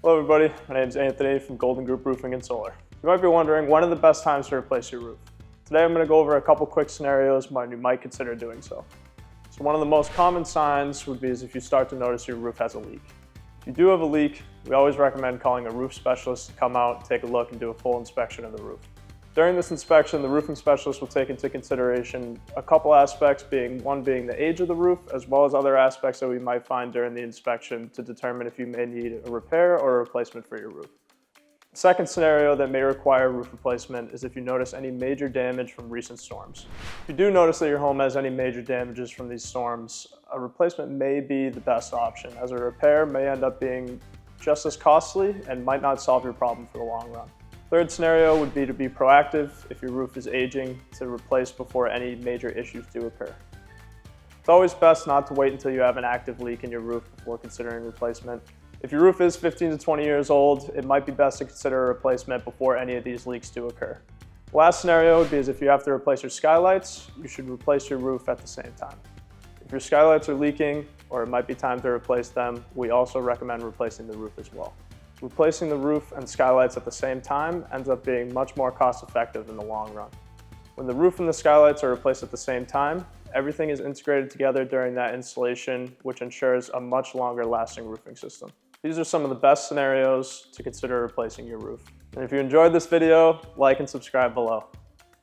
Hello everybody, my name is Anthony from Golden Group Roofing and Solar. You might be wondering, when are the best times to replace your roof? Today I'm going to go over a couple quick scenarios when you might consider doing so. So one of the most common signs would be if you start to notice your roof has a leak. If you do have a leak, we always recommend calling a roof specialist to come out, take a look, and do a full inspection of the roof. During this inspection, the roofing specialist will take into consideration a couple aspects, one being the age of the roof, as well as other aspects that we might find during the inspection to determine if you may need a repair or a replacement for your roof. The second scenario that may require roof replacement is if you notice any major damage from recent storms. If you do notice that your home has any major damages from these storms, a replacement may be the best option, as a repair may end up being just as costly and might not solve your problem for the long run. Third scenario would be to be proactive if your roof is aging, to replace before any major issues do occur. It's always best not to wait until you have an active leak in your roof before considering replacement. If your roof is 15 to 20 years old, it might be best to consider a replacement before any of these leaks do occur. The last scenario would be if you have to replace your skylights, you should replace your roof at the same time. If your skylights are leaking, or it might be time to replace them, we also recommend replacing the roof as well. Replacing the roof and skylights at the same time ends up being much more cost-effective in the long run. When the roof and the skylights are replaced at the same time, everything is integrated together during that installation, which ensures a much longer lasting roofing system. These are some of the best scenarios to consider replacing your roof. And if you enjoyed this video, like and subscribe below.